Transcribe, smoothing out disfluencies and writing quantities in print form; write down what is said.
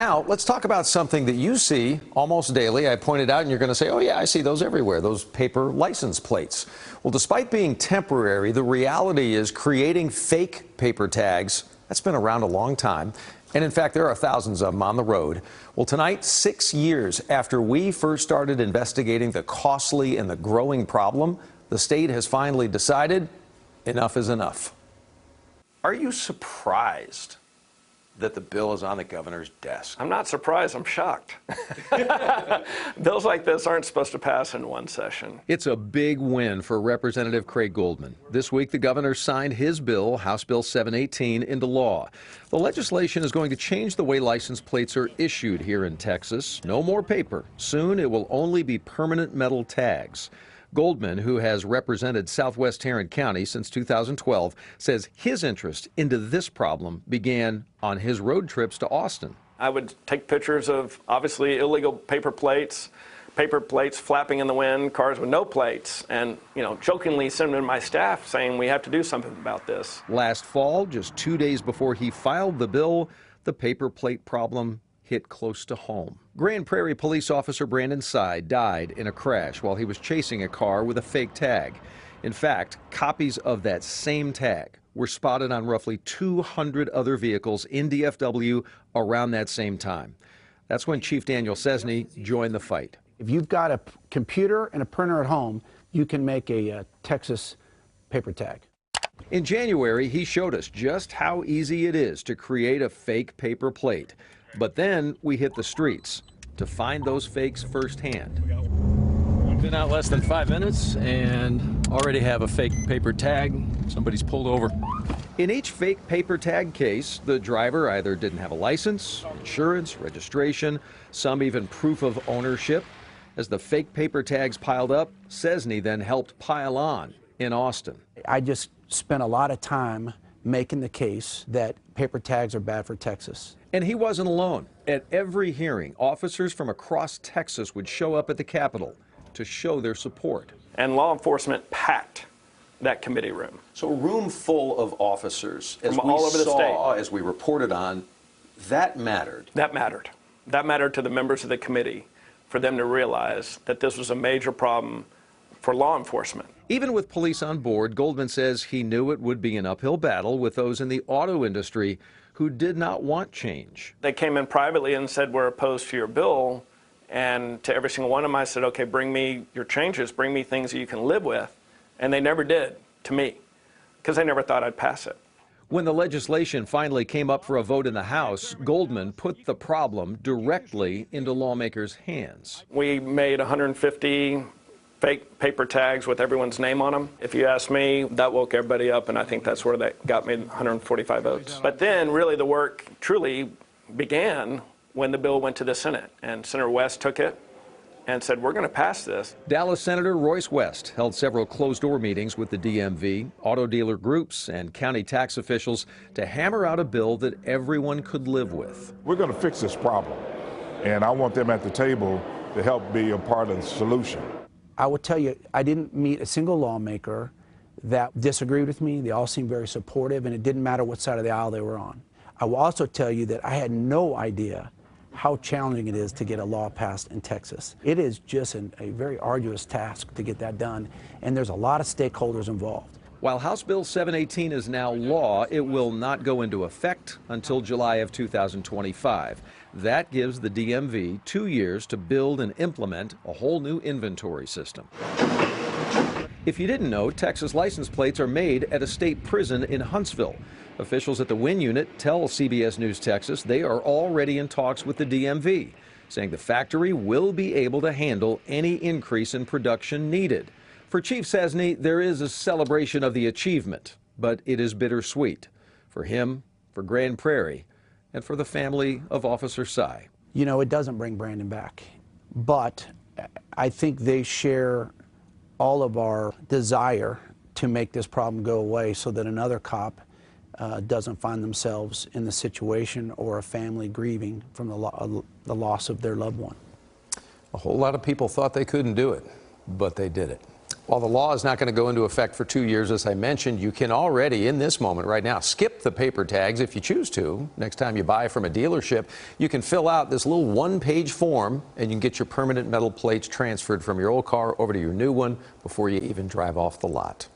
Now, let's talk about something that you see almost daily. I pointed out, and you're going to say, oh, yeah, I see those everywhere, those paper license plates. Well, despite being temporary, the reality is creating fake paper tags, that's been around a long time. And in fact, there are thousands of them on the road. Well, tonight, 6 years after we first started investigating the costly and the growing problem, the state has finally decided enough is enough. Are you surprised that the bill is on the governor's desk? I'm not surprised, I'm shocked. Bills like this aren't supposed to pass in one session. It's a big win for Representative Craig Goldman. This week, the governor signed his bill, House Bill 718, into law. The legislation is going to change the way license plates are issued here in Texas. No more paper. Soon, it will only be permanent metal tags. Goldman, who has represented Southwest Tarrant County since 2012, says his interest into this problem began on his road trips to Austin. I would take pictures of, obviously, illegal paper plates flapping in the wind, cars with no plates, and, jokingly send them to my staff saying we have to do something about this. Last fall, just 2 days before he filed the bill, the paper plate problem hit close to home. Grand Prairie police officer Brandon Sy died in a crash while he was chasing a car with a fake tag. In fact, copies of that same tag were spotted on roughly 200 other vehicles in DFW around that same time. That's when Chief Daniel Cesny joined the fight. If you've got a computer and a printer at home, you can make a Texas paper tag. In January, he showed us just how easy it is to create a fake paper plate. But then we hit the streets to find those fakes firsthand. Been out less than 5 minutes and already have a fake paper tag. Somebody's pulled over. In each fake paper tag case, the driver either didn't have a license, insurance, registration, some even proof of ownership. As the fake paper tags piled up, Cesny then helped pile on in Austin. I just spent a lot of time making the case that paper tags are bad for Texas. And he wasn't alone. At every hearing, officers from across Texas would show up at the Capitol to show their support. And law enforcement packed that committee room. So a room full of officers, as from all over the state, as we reported on, that mattered. That mattered. That mattered to the members of the committee for them to realize that this was a major problem for law enforcement. Even with police on board, Goldman says he knew it would be an uphill battle with those in the auto industry who did not want change. They came in privately and said, we're opposed to your bill. And to every single one of them, I said, okay, bring me your changes, bring me things that you can live with. And they never did, to me, because they never thought I'd pass it. When the legislation finally came up for a vote in the House, Goldman put the problem directly into lawmakers' hands. We made 150 fake paper tags with everyone's name on them. If you ask me, that woke everybody up, and I think that's where that got me 145 votes. But then really the work truly began when the bill went to the Senate, and Senator West took it and said, we're going to pass this. Dallas Senator Royce West held several closed-door meetings with the DMV, auto dealer groups, and county tax officials to hammer out a bill that everyone could live with. We're going to fix this problem, and I want them at the table to help be a part of the solution. I will tell you, I didn't meet a single lawmaker that disagreed with me. They all seemed very supportive, and it didn't matter what side of the aisle they were on. I will also tell you that I had no idea how challenging it is to get a law passed in Texas. It is just a very arduous task to get that done, and there's a lot of stakeholders involved. While House Bill 718 is now law, it will not go into effect until July of 2025. That gives the DMV 2 years to build and implement a whole new inventory system. If you didn't know, Texas license plates are made at a state prison in Huntsville. Officials at the Wynn unit tell CBS News Texas they are already in talks with the DMV, saying the factory will be able to handle any increase in production needed. For Chief Cesny, there is a celebration of the achievement, but it is bittersweet for him, for Grand Prairie, and for the family of Officer Sy. You know, it doesn't bring Brandon back, but I think they share all of our desire to make this problem go away so that another cop doesn't find themselves in the situation or a family grieving from the loss of their loved one. A whole lot of people thought they couldn't do it, but they did it. While the law is not going to go into effect for 2 years, as I mentioned, you can already, in this moment right now, skip the paper tags if you choose to. Next time you buy from a dealership, you can fill out this little one-page form, and you can get your permanent metal plates transferred from your old car over to your new one before you even drive off the lot.